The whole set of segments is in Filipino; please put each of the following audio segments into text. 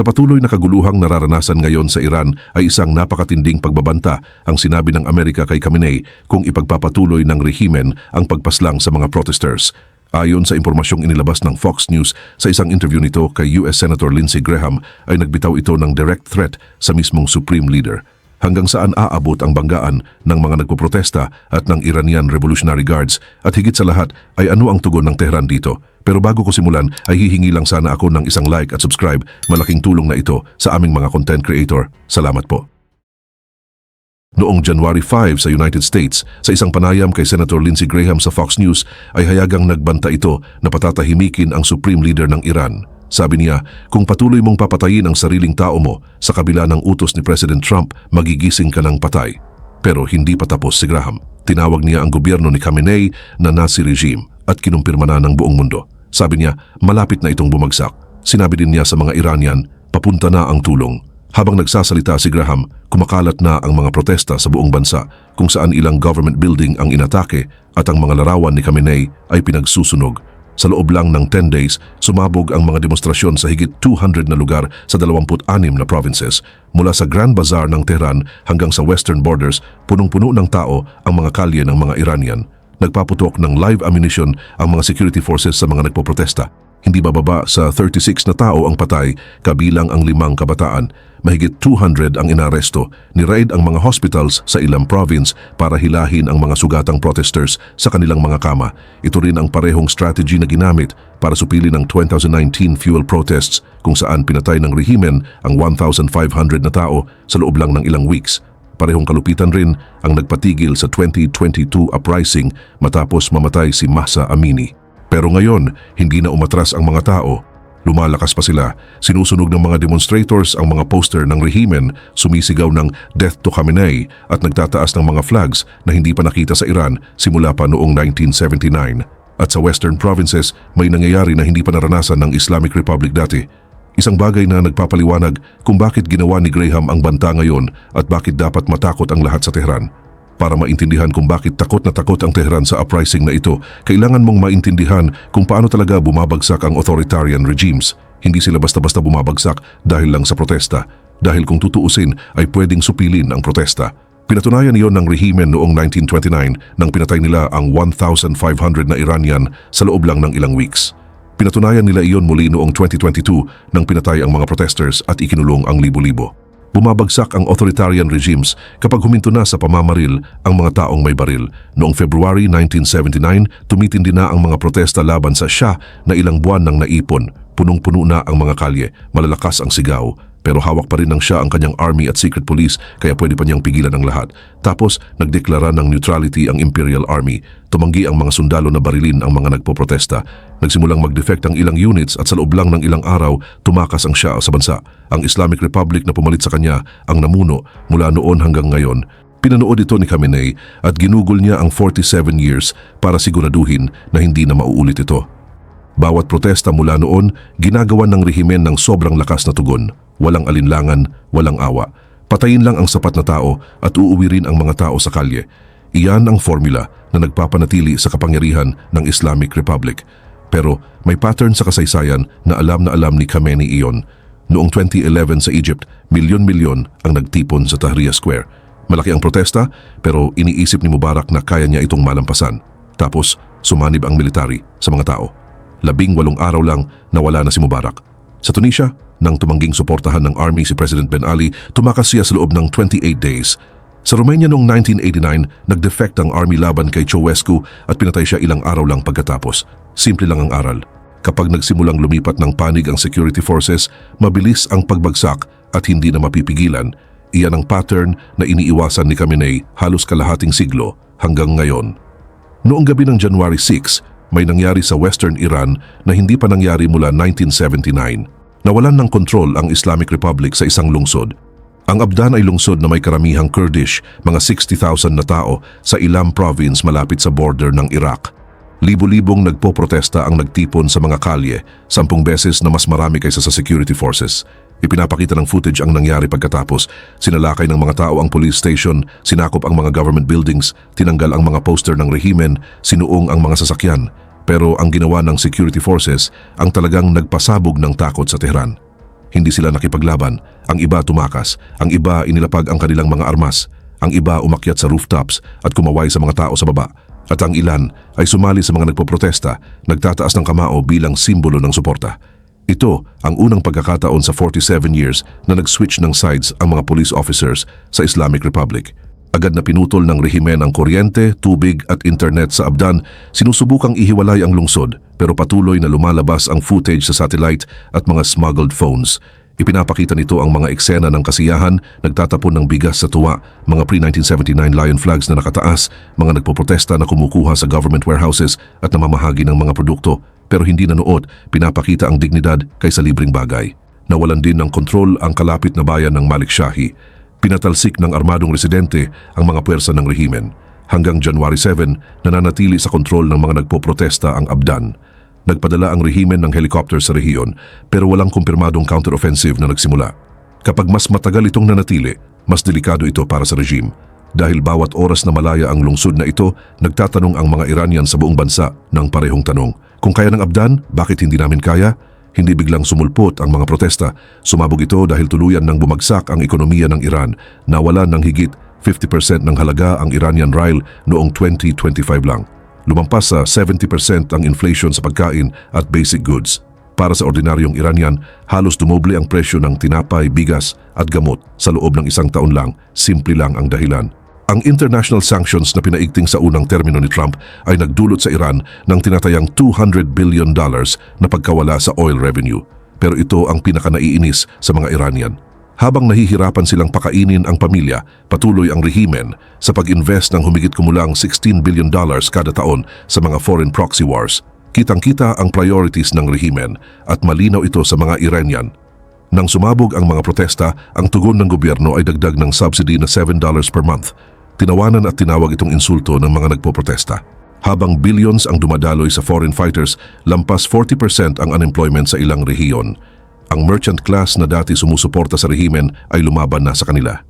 Sa patuloy na kaguluhang nararanasan ngayon sa Iran ay isang napakatinding pagbabanta ang sinabi ng Amerika kay Khamenei kung ipagpapatuloy ng rehimen ang pagpaslang sa mga protesters. Ayon sa impormasyong inilabas ng Fox News sa isang interview nito kay US Senator Lindsey Graham ay nagbitaw ito ng direct threat sa mismong Supreme Leader. Hanggang saan aabot ang banggaan ng mga nagpoprotesta at ng Iranian Revolutionary Guards at higit sa lahat ay ano ang tugon ng Tehran dito. Pero bago ko simulan ay hihingi lang sana ako ng isang like at subscribe. Malaking tulong na ito sa aming mga content creator. Salamat po. Noong January 5 sa United States, sa isang panayam kay Senator Lindsey Graham sa Fox News ay hayagang nagbanta ito na patatahimikin ang Supreme Leader ng Iran. Sabi niya, kung patuloy mong papatayin ang sariling tao mo sa kabila ng utos ni President Trump, magigising ka ng patay. Pero hindi pa tapos si Graham. Tinawag niya ang gobyerno ni Khamenei na Nazi regime at kinumpirma na ng buong mundo. Sabi niya, malapit na itong bumagsak. Sinabi din niya sa mga Iranian, papunta na ang tulong. Habang nagsasalita si Graham, kumakalat na ang mga protesta sa buong bansa kung saan ilang government building ang inatake at ang mga larawan ni Khamenei ay pinagsusunog. Sa loob lang ng 10 days, sumabog ang mga demonstrasyon sa higit 200 na lugar sa 26 na provinces. Mula sa Grand Bazaar ng Tehran hanggang sa western borders, punong-puno ng tao ang mga kalye ng mga Iranian. Nagpaputok ng live ammunition ang mga security forces sa mga nagpoprotesta. Hindi bababa sa 36 na tao ang patay, kabilang ang 5 kabataan. Mahigit 200 ang inaresto. Ni-raid ang mga hospitals sa ilang province para hilahin ang mga sugatang protesters sa kanilang mga kama. Ito rin ang parehong strategy na ginamit para supilin ang 2019 fuel protests kung saan pinatay ng rehimen ang 1,500 na tao sa loob lang ng ilang weeks. Parehong kalupitan rin ang nagpatigil sa 2022 uprising matapos mamatay si Mahsa Amini. Pero ngayon, hindi na umatras ang mga tao. Lumalakas pa sila. Sinusunog ng mga demonstrators ang mga poster ng rehimen, sumisigaw ng Death to Khamenei at nagtataas ng mga flags na hindi pa nakita sa Iran simula pa noong 1979. At sa western provinces, may nangyayari na hindi pa naranasan ng Islamic Republic dati. Isang bagay na nagpapaliwanag kung bakit ginawa ni Graham ang banta ngayon at bakit dapat matakot ang lahat sa Tehran. Para maintindihan kung bakit takot na takot ang Tehran sa uprising na ito, kailangan mong maintindihan kung paano talaga bumabagsak ang authoritarian regimes. Hindi sila basta-basta bumabagsak dahil lang sa protesta. Dahil kung tutuusin ay pwedeng supilin ang protesta. Pinatunayan iyon ng rehimen noong 1929 nang pinatay nila ang 1,500 na Iranian sa loob lang ng ilang weeks. Pinatunayan nila iyon muli noong 2022 nang pinatay ang mga protesters at ikinulong ang libo-libo. Bumabagsak ang authoritarian regimes kapag huminto na sa pamamaril ang mga taong may baril. Noong February 1979, tumitindi na ang mga protesta laban sa Shah na ilang buwan nang naipon. Punong-puno na ang mga kalye, malalakas ang sigaw. Pero hawak pa rin ng Shah ang kanyang army at secret police kaya pwede pa niyang pigilan ang lahat. Tapos nagdeklara ng neutrality ang Imperial Army. Tumanggi ang mga sundalo na barilin ang mga nagpoprotesta. Nagsimulang mag-defect ang ilang units at sa loob lang ng ilang araw, tumakas ang Shah sa bansa. Ang Islamic Republic na pumalit sa kanya ang namuno mula noon hanggang ngayon. Pinanood ito ni Khamenei at ginugol niya ang 47 years para siguraduhin na hindi na mauulit ito. Bawat protesta mula noon, ginagawa ng rehimen ng sobrang lakas na tugon. Walang alinlangan, walang awa. Patayin lang ang sapat na tao at uuwi rin ang mga tao sa kalye. Iyan ang formula na nagpapanatili sa kapangyarihan ng Islamic Republic. Pero may pattern sa kasaysayan na alam ni Khamenei iyon. Noong 2011 sa Egypt, milyon-milyon ang nagtipon sa Tahrir Square. Malaki ang protesta pero iniisip ni Mubarak na kaya niya itong malampasan. Tapos sumanib ang military sa mga tao. 18 araw lang nawala na si Mubarak. Sa Tunisia, nang tumangging suportahan ng army si President Ben Ali, tumakas siya sa loob ng 28 days. Sa Romania noong 1989, nag-defect ang army laban kay Ceausescu at pinatay siya ilang araw lang pagkatapos. Simple lang ang aral. Kapag nagsimulang lumipat ng panig ang security forces, mabilis ang pagbagsak at hindi na mapipigilan. Iyan ang pattern na iniiwasan ni Khamenei halos kalahating siglo hanggang ngayon. Noong gabi ng January 6, may nangyari sa Western Iran na hindi pa nangyari mula 1979. Nawalan ng kontrol ang Islamic Republic sa isang lungsod. Ang Abdan ay lungsod na may karamihang Kurdish, mga 60,000 na tao sa Ilam province malapit sa border ng Iraq. Libo-libong nagpoprotesta ang nagtipon sa mga kalye, 10 beses na mas marami kaysa sa security forces. Ipinapakita ng footage ang nangyari pagkatapos. Sinalakay ng mga tao ang police station, sinakop ang mga government buildings, tinanggal ang mga poster ng rehimen, sinuong ang mga sasakyan. Pero ang ginawa ng security forces ang talagang nagpasabog ng takot sa Tehran. Hindi sila nakipaglaban. Ang iba tumakas. Ang iba inilapag ang kanilang mga armas. Ang iba umakyat sa rooftops at kumaway sa mga tao sa baba. At ang ilan ay sumali sa mga nagpoprotesta, nagtataas ng kamao bilang simbolo ng suporta. Ito ang unang pagkakataon sa 47 years na nag-switch ng sides ang mga police officers sa Islamic Republic. Agad na pinutol ng rehimen ang kuryente, tubig at internet sa Abdan, sinusubukang ihiwalay ang lungsod pero patuloy na lumalabas ang footage sa satellite at mga smuggled phones. Ipinapakita nito ang mga eksena ng kasiyahan, nagtatapon ng bigas sa tuwa, mga pre-1979 lion flags na nakataas, mga nagpoprotesta na kumukuha sa government warehouses at namamahagi ng mga produkto. Pero hindi nanood, pinapakita ang dignidad kaysa libreng bagay. Nawalan din ng kontrol ang kalapit na bayan ng Malik Shahi. Pinatalsik ng armadong residente ang mga puwersa ng rehimen. Hanggang January 7, nananatili sa kontrol ng mga nagpoprotesta ang Abdan. Nagpadala ang rehimen ng helicopter sa rehiyon pero walang kumpirmadong counter-offensive na nagsimula. Kapag mas matagal itong nanatili, mas delikado ito para sa regime. Dahil bawat oras na malaya ang lungsod na ito, nagtatanong ang mga Iranian sa buong bansa ng parehong tanong. Kung kaya ng Abdan, bakit hindi namin kaya? Hindi biglang sumulpot ang mga protesta. Sumabog ito dahil tuluyan nang bumagsak ang ekonomiya ng Iran. Nawalan ng higit 50% ng halaga ang Iranian rial noong 2025 lang. Lumampas sa 70% ang inflation sa pagkain at basic goods. Para sa ordinaryong Iranian, halos dumoble ang presyo ng tinapay, bigas at gamot sa loob ng isang taon lang. Simple lang ang dahilan. Ang international sanctions na pinaigting sa unang termino ni Trump ay nagdulot sa Iran ng tinatayang $200 billion na pagkawala sa oil revenue. Pero ito ang pinakanaiinis sa mga Iranian. Habang nahihirapan silang pakainin ang pamilya, patuloy ang rehimen sa pag-invest ng humigit kumulang $16 billion kada taon sa mga foreign proxy wars. Kitang-kita ang priorities ng rehimen at malinaw ito sa mga Iranian. Nang sumabog ang mga protesta, ang tugon ng gobyerno ay dagdag ng subsidy na $7 per month. Tinawanan at tinawag itong insulto ng mga nagpoprotesta. Habang billions ang dumadaloy sa foreign fighters, lampas 40% ang unemployment sa ilang rehiyon. Ang merchant class na dati sumusuporta sa rehimen ay lumaban na sa kanila.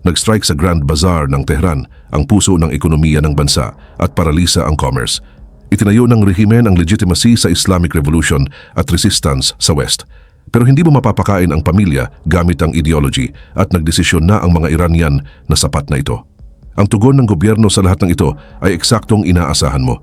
Nag-strike sa Grand Bazaar ng Tehran, ang puso ng ekonomiya ng bansa, at paralisa ang commerce. Itinayo ng rehimen ang legitimacy sa Islamic Revolution at resistance sa West. Pero hindi mo mapapakain ang pamilya gamit ang ideology at nagdesisyon na ang mga Iranian na sapat na ito. Ang tugon ng gobyerno sa lahat ng ito ay eksaktong inaasahan mo.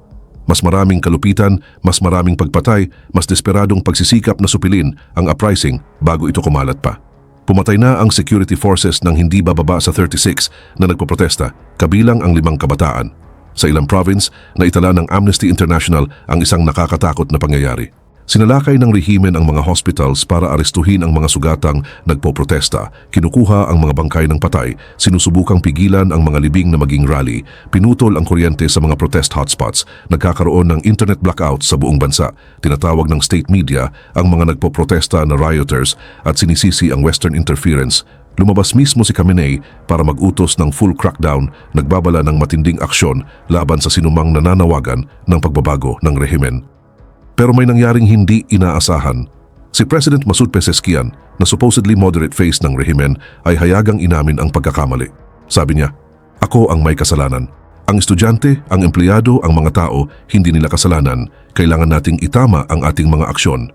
Mas maraming kalupitan, mas maraming pagpatay, mas desperadong pagsisikap na supilin ang uprising bago ito kumalat pa. Pumatay na ang security forces ng hindi bababa sa 36 na nagpoprotesta, kabilang ang 5 kabataan. Sa ilang province, naitala ng Amnesty International ang isang nakakatakot na pangyayari. Sinalakay ng rehimen ang mga hospitals para arestuhin ang mga sugatang nagpoprotesta, kinukuha ang mga bangkay ng patay, sinusubukang pigilan ang mga libing na maging rally, pinutol ang kuryente sa mga protest hotspots, nagkakaroon ng internet blackout sa buong bansa, tinatawag ng state media ang mga nagpoprotesta na rioters at sinisisi ang Western interference. Lumabas mismo si Khamenei para mag-utos ng full crackdown, nagbabala ng matinding aksyon laban sa sinumang nananawagan ng pagbabago ng rehimen. Pero may nangyaring hindi inaasahan. Si President Masoud Pezeshkian, na supposedly moderate face ng rehimen, ay hayagang inamin ang pagkakamali. Sabi niya, "Ako ang may kasalanan. Ang estudyante, ang empleyado, ang mga tao, hindi nila kasalanan. Kailangan nating itama ang ating mga aksyon."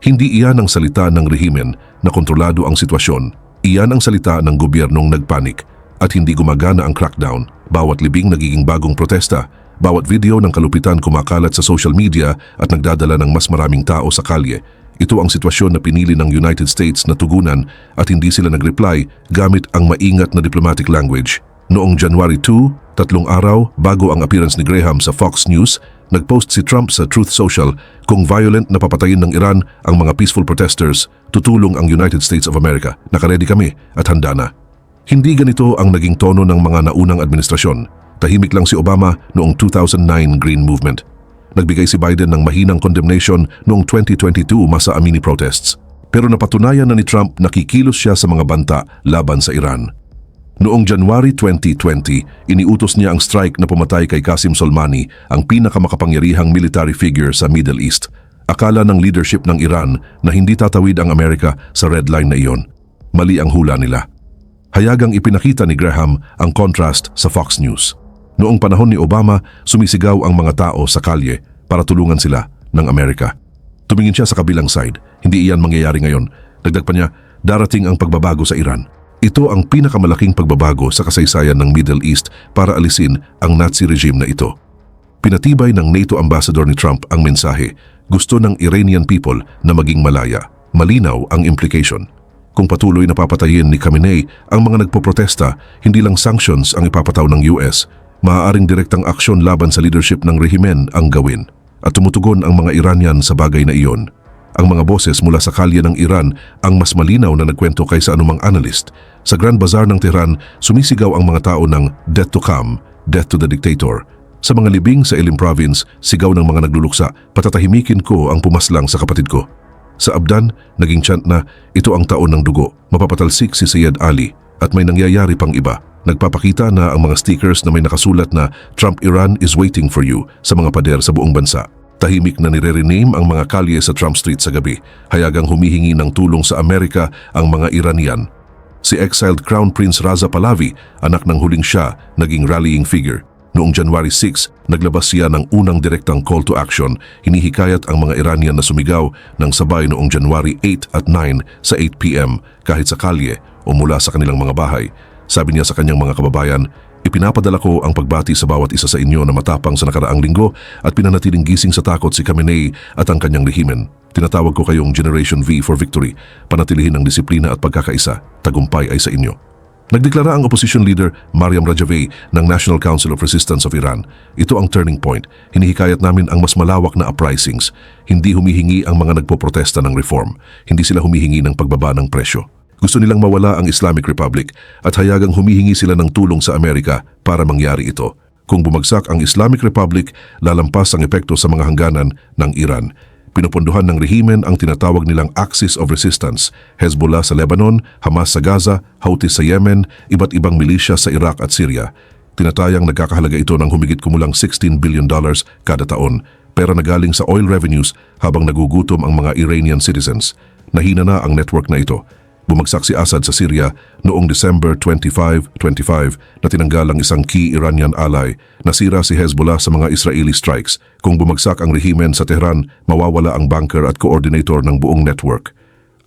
Hindi iyan ang salita ng rehimen na kontrolado ang sitwasyon. Iyan ang salita ng gobyernong nagpanik at hindi gumagana ang crackdown. Bawat libing nagiging bagong protesta. Bawat video ng kalupitan kumakalat sa social media at nagdadala ng mas maraming tao sa kalye. Ito ang sitwasyon na pinili ng United States na tugunan at hindi sila nag-reply gamit ang maingat na diplomatic language. Noong January 2, 3 araw bago ang appearance ni Graham sa Fox News, nag-post si Trump sa Truth Social kung violent na papatayin ng Iran ang mga peaceful protesters, tutulong ang United States of America. Nakaredy kami at handa na. Hindi ganito ang naging tono ng mga naunang administrasyon. Tahimik lang si Obama noong 2009 Green Movement. Nagbigay si Biden ng mahinang condemnation noong 2022 masa Amini protests. Pero napatunayan na ni Trump na kikilos siya sa mga banta laban sa Iran. Noong January 2020, iniutos niya ang strike na pumatay kay Qasem Soleimani, ang pinakamakapangyarihang military figure sa Middle East. Akala ng leadership ng Iran na hindi tatawid ang Amerika sa red line na iyon. Mali ang hula nila. Hayagang ipinakita ni Graham ang contrast sa Fox News. Noong panahon ni Obama, sumisigaw ang mga tao sa kalye para tulungan sila ng Amerika. Tumingin siya sa kabilang side. Hindi iyan mangyayari ngayon. Dagdag pa niya, darating ang pagbabago sa Iran. Ito ang pinakamalaking pagbabago sa kasaysayan ng Middle East para alisin ang Nazi regime na ito. Pinatibay ng NATO ambassador ni Trump ang mensahe, gusto ng Iranian people na maging malaya. Malinaw ang implication. Kung patuloy na papatayin ni Khamenei ang mga nagpoprotesta, hindi lang sanctions ang ipapataw ng US, maaaring direktang aksyon laban sa leadership ng rehimen ang gawin. At tumutugon ang mga Iranian sa bagay na iyon. Ang mga boses mula sa kalye ng Iran ang mas malinaw na nagkwento kaysa anumang analyst. Sa Grand Bazaar ng Tehran, sumisigaw ang mga tao ng death to Kham, death to the dictator. Sa mga libing sa Elim Province, sigaw ng mga nagluluksa, patatahimikin ko ang pumaslang sa kapatid ko. Sa Abdan, naging chant na, ito ang taon ng dugo, mapapatalsik si Syed Ali, at may nangyayari pang iba. Nagpapakita na ang mga stickers na may nakasulat na Trump Iran is waiting for you sa mga pader sa buong bansa. Tahimik na nire-rename ang mga kalye sa Trump Street sa gabi, hayagang humihingi ng tulong sa Amerika ang mga Iranian. Si exiled Crown Prince Raza Pahlavi, anak ng huling Shah, naging rallying figure. Noong January 6, naglabas siya ng unang direktang call to action, hinihikayat ang mga Iranian na sumigaw ng sabay noong January 8 at 9 sa 8 p.m. kahit sa kalye o mula sa kanilang mga bahay. Sabi niya sa kanyang mga kababayan, ipinapadala ko ang pagbati sa bawat isa sa inyo na matapang sa nakaraang linggo at pinanatiling gising sa takot si Khamenei at ang kanyang rehimen. Tinatawag ko kayong Generation V for Victory, panatilihin ang disiplina at pagkakaisa, tagumpay ay sa inyo. Nagdeklara ang opposition leader Mariam Rajavi ng National Council of Resistance of Iran. Ito ang turning point. Hinihikayat namin ang mas malawak na uprisings. Hindi humihingi ang mga nagpoprotesta ng reform. Hindi sila humihingi ng pagbaba ng presyo. Gusto nilang mawala ang Islamic Republic at hayagang humihingi sila ng tulong sa Amerika para mangyari ito. Kung bumagsak ang Islamic Republic, lalampas ang epekto sa mga hangganan ng Iran. Pinupunduhan ng rehimen ang tinatawag nilang Axis of Resistance, Hezbollah sa Lebanon, Hamas sa Gaza, Houthis sa Yemen, iba't ibang milisya sa Iraq at Syria. Tinatayang nagkakahalaga ito ng humigit kumulang $16 billion kada taon, pera na galing sa oil revenues habang nagugutom ang mga Iranian citizens. Nahina na ang network na ito. Bumagsak si Assad sa Syria noong December 25 na tinanggal ang isang key Iranian ally. Nasira si Hezbollah sa mga Israeli strikes. Kung bumagsak ang rehimen sa Tehran, mawawala ang banker at coordinator ng buong network.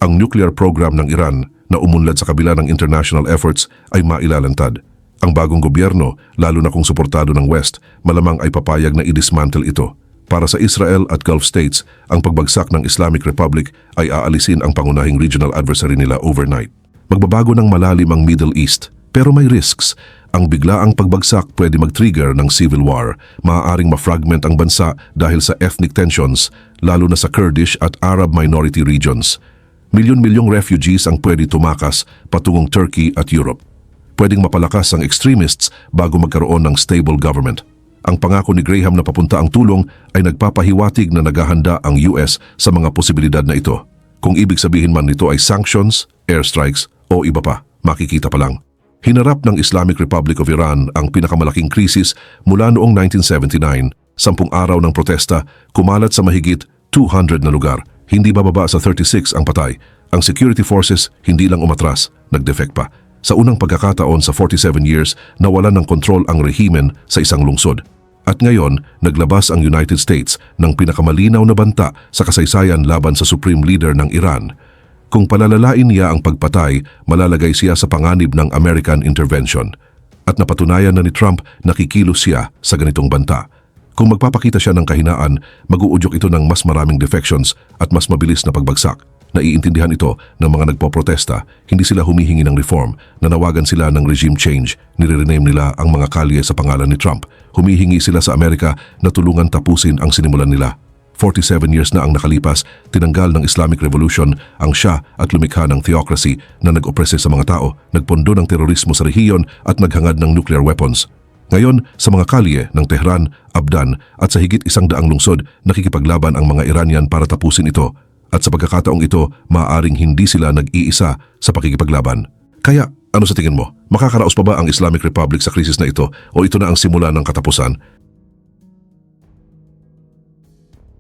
Ang nuclear program ng Iran na umunlad sa kabila ng international efforts ay mailalantad. Ang bagong gobyerno, lalo na kung suportado ng West, malamang ay papayag na i-dismantle ito. Para sa Israel at Gulf states, ang pagbagsak ng Islamic Republic ay aalisin ang pangunahing regional adversary nila overnight. Magbabago ng malalim ang Middle East, pero may risks. Ang biglaang pagbagsak pwede mag-trigger ng civil war. Maaaring ma-fragment ang bansa dahil sa ethnic tensions, lalo na sa Kurdish at Arab minority regions. Milyon-milyong refugees ang pwede tumakas patungong Turkey at Europe. Pwedeng mapalakas ang extremists bago magkaroon ng stable government. Ang pangako ni Graham na papunta ang tulong ay nagpapahiwatig na naghahanda ang US sa mga posibilidad na ito. Kung ibig sabihin man nito ay sanctions, airstrikes o iba pa, makikita pa lang. Hinarap ng Islamic Republic of Iran ang pinakamalaking krisis mula noong 1979. 10 araw ng protesta, kumalat sa mahigit 200 na lugar. Hindi bababa sa 36 ang patay. Ang security forces hindi lang umatras, nag-defect pa. Sa unang pagkakataon sa 47 years, nawalan ng kontrol ang rehimen sa isang lungsod. At ngayon, naglabas ang United States ng pinakamalinaw na banta sa kasaysayan laban sa Supreme Leader ng Iran. Kung palalalain niya ang pagpatay, malalagay siya sa panganib ng American intervention. At napatunayan na ni Trump na kikilos siya sa ganitong banta. Kung magpapakita siya ng kahinaan, mag-uudyok ito ng mas maraming defections at mas mabilis na pagbagsak. Naiintindihan ito ng mga nagpoprotesta, hindi sila humihingi ng reform, nanawagan sila ng regime change, nire-rename nila ang mga kalye sa pangalan ni Trump, humihingi sila sa Amerika na tulungan tapusin ang sinimulan nila. 47 years na ang nakalipas, tinanggal ng Islamic Revolution ang Shah at lumikha ng theocracy na nag-oprese sa mga tao, nagpondo ng terorismo sa rehiyon at naghangad ng nuclear weapons. Ngayon, sa mga kalye ng Tehran, Abdan at sa higit 100 lungsod, nakikipaglaban ang mga Iranian para tapusin ito. At sa pagkakataong ito, maaaring hindi sila nag-iisa sa pakikipaglaban. Kaya, ano sa tingin mo? Makakaraos pa ba ang Islamic Republic sa krisis na ito o ito na ang simula ng katapusan?